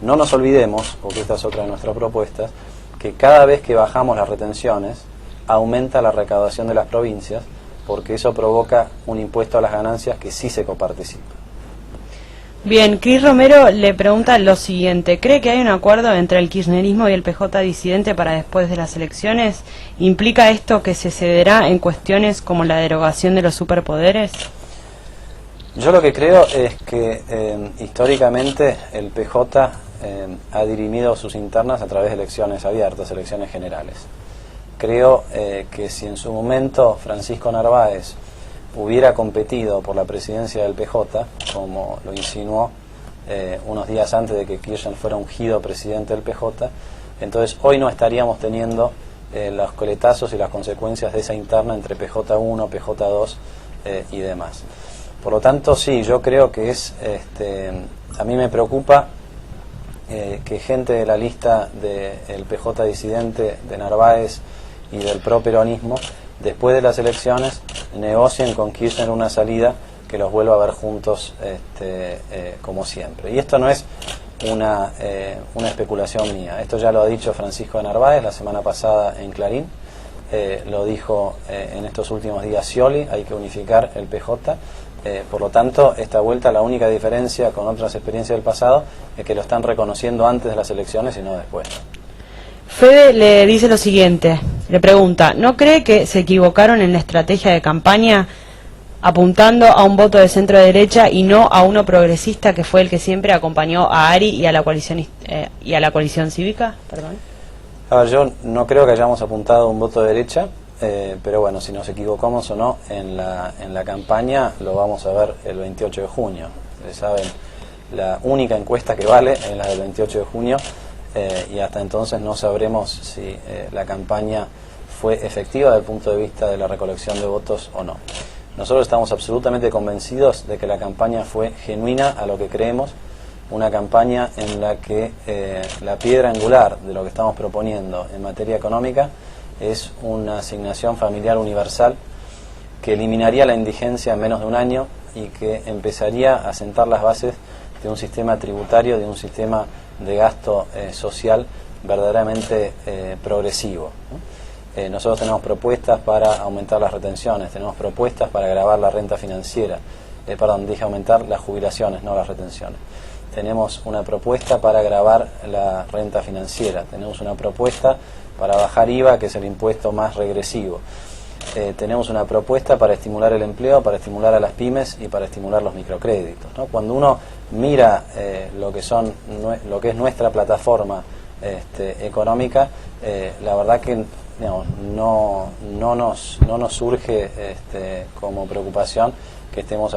No nos olvidemos, porque esta es otra de nuestras propuestas, que cada vez que bajamos las retenciones, aumenta la recaudación de las provincias, porque eso provoca un impuesto a las ganancias que sí se coparticipa. Bien, Cris Romero le pregunta lo siguiente: ¿cree que hay un acuerdo entre el kirchnerismo y el PJ disidente para después de las elecciones? ¿Implica esto que se cederá en cuestiones como la derogación de los superpoderes? Yo lo que creo es que históricamente el PJ ha dirimido sus internas a través de elecciones abiertas, elecciones generales. Creo que si en su momento Francisco Narváez hubiera competido por la presidencia del PJ, como lo insinuó unos días antes de que Kirchner fuera ungido presidente del PJ, entonces hoy no estaríamos teniendo los coletazos y las consecuencias de esa interna entre PJ1, PJ2 y demás. Por lo tanto, sí, yo creo que a mí me preocupa que gente de la lista del PJ disidente, de Narváez y del pro-peronismo, después de las elecciones, negocien con Kirchner una salida que los vuelva a ver juntos como siempre. Y esto no es una especulación mía. Esto ya lo ha dicho Francisco de Narváez la semana pasada en Clarín, lo dijo en estos últimos días Scioli, hay que unificar el PJ. Por lo tanto, esta vuelta, la única diferencia con otras experiencias del pasado es que lo están reconociendo antes de las elecciones y no después. Fede le dice lo siguiente, le pregunta: ¿no cree que se equivocaron en la estrategia de campaña apuntando a un voto de centro derecha y no a uno progresista, que fue el que siempre acompañó a Ari y a la coalición cívica? Perdón. A ver, yo no creo que hayamos apuntado a un voto de derecha, pero bueno, si nos equivocamos o no en la campaña lo vamos a ver el 28 de junio. Ustedes saben, la única encuesta que vale es la del 28 de junio, y hasta entonces no sabremos si la campaña fue efectiva desde el punto de vista de la recolección de votos o no. Nosotros estamos absolutamente convencidos de que la campaña fue genuina a lo que creemos, una campaña en la que la piedra angular de lo que estamos proponiendo en materia económica es una asignación familiar universal que eliminaría la indigencia en menos de un año y que empezaría a sentar las bases de un sistema tributario, de un sistema de gasto social verdaderamente progresivo, ¿no? Nosotros tenemos propuestas para aumentar las retenciones, tenemos propuestas para gravar la renta financiera, dije aumentar las jubilaciones, no las retenciones. Tenemos una propuesta para gravar la renta financiera, tenemos una propuesta para bajar IVA, que es el impuesto más regresivo. Tenemos una propuesta para estimular el empleo, para estimular a las pymes y para estimular los microcréditos, ¿no? Cuando uno mira lo que es nuestra plataforma económica, la verdad que no nos surge como preocupación que estemos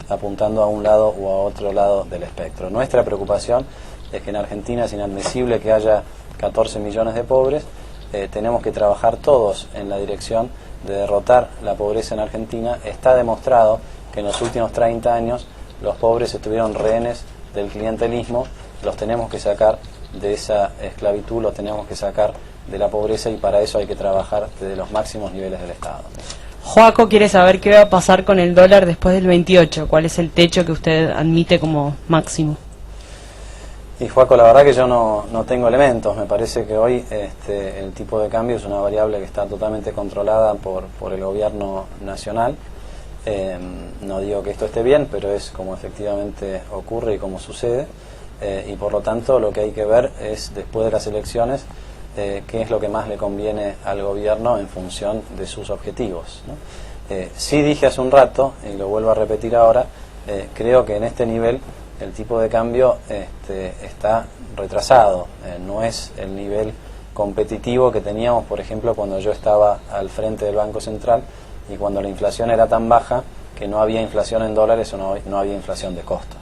apuntando a un lado o a otro lado del espectro. Nuestra preocupación es que en Argentina es inadmisible que haya 14 millones de pobres. Tenemos que trabajar todos en la dirección de derrotar la pobreza en Argentina. Está demostrado que en los últimos 30 años los pobres estuvieron rehenes del clientelismo. Los tenemos que sacar de esa esclavitud, los tenemos que sacar de la pobreza, y para eso hay que trabajar desde los máximos niveles del Estado. Joaco quiere saber qué va a pasar con el dólar después del 28. ¿Cuál es el techo que usted admite como máximo? Y Joaco, la verdad que yo no tengo elementos. Me parece que hoy el tipo de cambio es una variable que está totalmente controlada por el gobierno nacional. No digo que esto esté bien, pero es como efectivamente ocurre y como sucede. Y por lo tanto lo que hay que ver es, después de las elecciones, qué es lo que más le conviene al gobierno en función de sus objetivos, ¿no? Sí dije hace un rato, y lo vuelvo a repetir ahora, creo que en este nivel el tipo de cambio está retrasado, no es el nivel competitivo que teníamos, por ejemplo, cuando yo estaba al frente del Banco Central y cuando la inflación era tan baja que no había inflación en dólares o no había inflación de costos.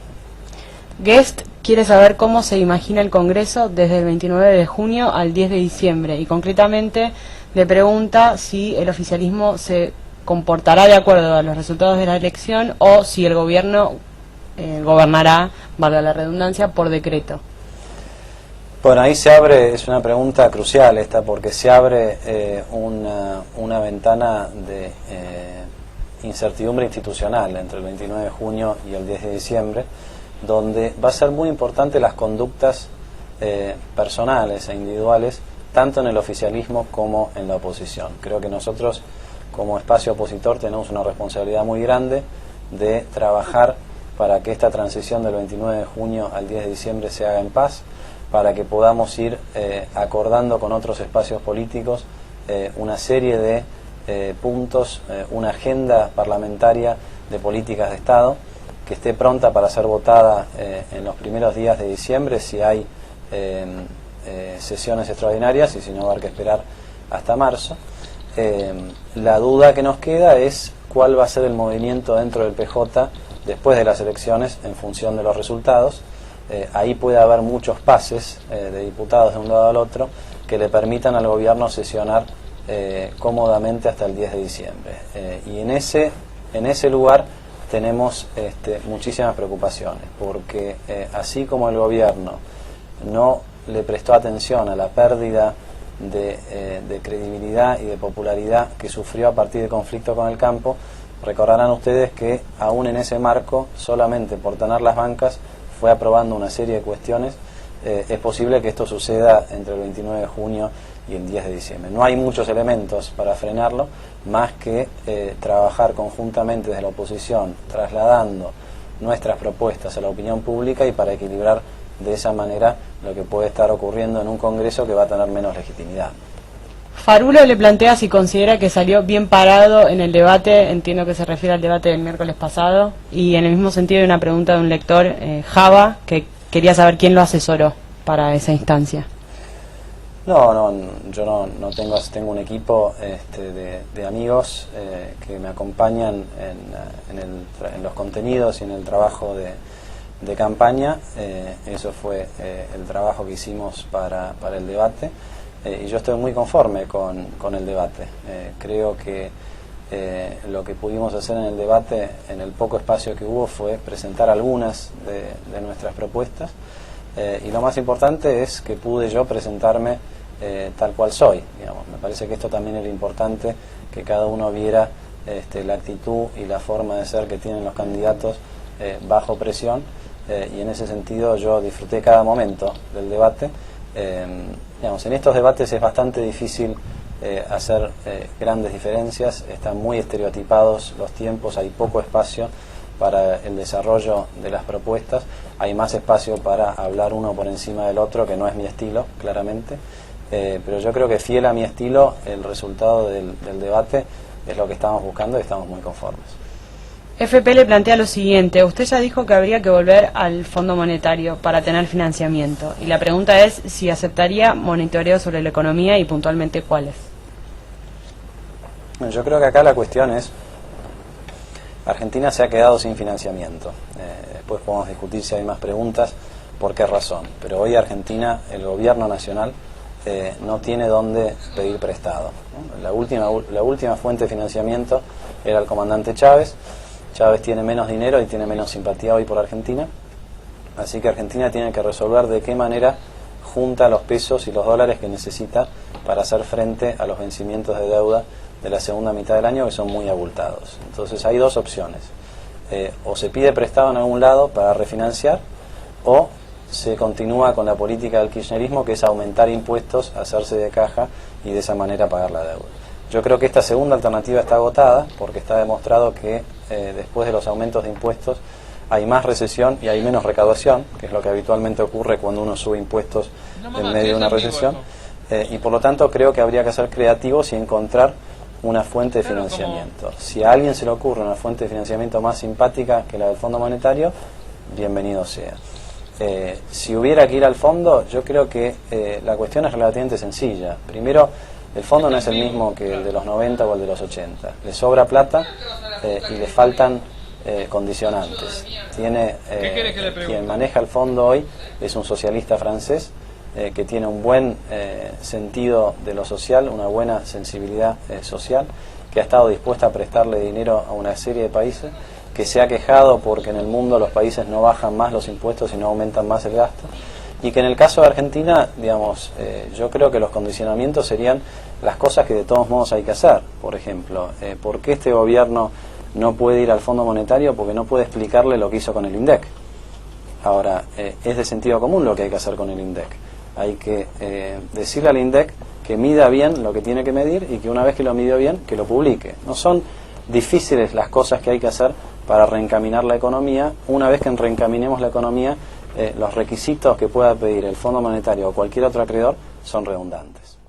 Guest quiere saber cómo se imagina el Congreso desde el 29 de junio al 10 de diciembre y concretamente le pregunta si el oficialismo se comportará de acuerdo a los resultados de la elección o si el gobierno gobernará, valga la redundancia, por decreto. Bueno, ahí se abre, es una pregunta crucial esta, porque se abre una ventana de incertidumbre institucional entre el 29 de junio y el 10 de diciembre, donde va a ser muy importante las conductas personales e individuales, tanto en el oficialismo como en la oposición. Creo que nosotros, como espacio opositor, tenemos una responsabilidad muy grande de trabajar para que esta transición del 29 de junio al 10 de diciembre se haga en paz, para que podamos ir acordando con otros espacios políticos una serie de puntos, una agenda parlamentaria de políticas de Estado que esté pronta para ser votada en los primeros días de diciembre, si hay sesiones extraordinarias, y si no, va a haber que esperar hasta marzo. La duda que nos queda es cuál va a ser el movimiento dentro del PJ después de las elecciones en función de los resultados. Ahí puede haber muchos pases de diputados de un lado al otro que le permitan al gobierno sesionar cómodamente hasta el 10 de diciembre. Y en ese lugar tenemos muchísimas preocupaciones, porque así como el gobierno no le prestó atención a la pérdida de credibilidad y de popularidad que sufrió a partir del conflicto con el campo, recordarán ustedes que aún en ese marco, solamente por tener las bancas, fue aprobando una serie de cuestiones. Es posible que esto suceda entre el 29 de junio y el 10 de diciembre. No hay muchos elementos para frenarlo, más que trabajar conjuntamente desde la oposición, trasladando nuestras propuestas a la opinión pública, y para equilibrar de esa manera lo que puede estar ocurriendo en un Congreso que va a tener menos legitimidad. Farulo le plantea si considera que salió bien parado en el debate, entiendo que se refiere al debate del miércoles pasado, y en el mismo sentido hay una pregunta de un lector, Java, que quería saber quién lo asesoró para esa instancia. No, yo no tengo un equipo de amigos que me acompañan en los contenidos y en el trabajo de campaña. Eso fue el trabajo que hicimos para el debate, y yo estoy muy conforme con el debate. Creo que lo que pudimos hacer en el debate, en el poco espacio que hubo, fue presentar algunas de nuestras propuestas, y lo más importante es que pude yo presentarme tal cual soy, digamos. Me parece que esto también era importante, que cada uno viera la actitud y la forma de ser que tienen los candidatos bajo presión, y en ese sentido yo disfruté cada momento del debate. En estos debates es bastante difícil hacer grandes diferencias, están muy estereotipados los tiempos, hay poco espacio para el desarrollo de las propuestas, hay más espacio para hablar uno por encima del otro, que no es mi estilo, claramente. Pero yo creo que, fiel a mi estilo, el resultado del debate es lo que estamos buscando y estamos muy conformes. FP le plantea lo siguiente: usted ya dijo que habría que volver al Fondo Monetario para tener financiamiento, y la pregunta es si aceptaría monitoreo sobre la economía, y puntualmente cuáles. Bueno, yo creo que acá la cuestión es: Argentina se ha quedado sin financiamiento. Después podemos discutir si hay más preguntas, por qué razón, pero hoy Argentina, el gobierno nacional, no tiene dónde pedir prestado, ¿no? La última fuente de financiamiento era el comandante Chávez. Chávez tiene menos dinero y tiene menos simpatía hoy por Argentina, así que Argentina tiene que resolver de qué manera junta los pesos y los dólares que necesita para hacer frente a los vencimientos de deuda de la segunda mitad del año, que son muy abultados. Entonces hay dos opciones: o se pide prestado en algún lado para refinanciar, o se continúa con la política del kirchnerismo, que es aumentar impuestos, hacerse de caja y de esa manera pagar la deuda. Yo creo que esta segunda alternativa está agotada, porque está demostrado que después de los aumentos de impuestos hay más recesión y hay menos recaudación, que es lo que habitualmente ocurre cuando uno sube impuestos en medio de una recesión, y por lo tanto creo que habría que ser creativos y encontrar una fuente de financiamiento. Si a alguien se le ocurre una fuente de financiamiento más simpática que la del Fondo Monetario, bienvenido sea. Si hubiera que ir al fondo, yo creo que la cuestión es relativamente sencilla. Primero, el fondo no es el mismo que el de los 90 o el de los 80. Le sobra plata y le faltan condicionantes. Quien maneja el fondo hoy es un socialista francés que tiene un buen sentido de lo social, una buena sensibilidad social, que ha estado dispuesta a prestarle dinero a una serie de países, que se ha quejado porque en el mundo los países no bajan más los impuestos y no aumentan más el gasto, y que en el caso de Argentina, digamos, yo creo que los condicionamientos serían las cosas que de todos modos hay que hacer. Por ejemplo, ¿por qué este gobierno no puede ir al Fondo Monetario? Porque no puede explicarle lo que hizo con el INDEC. Ahora, es de sentido común lo que hay que hacer con el INDEC. Hay que decirle al INDEC que mida bien lo que tiene que medir y que una vez que lo midió bien, que lo publique. No son difíciles las cosas que hay que hacer para reencaminar la economía. Una vez que reencaminemos la economía, los requisitos que pueda pedir el Fondo Monetario o cualquier otro acreedor son redundantes.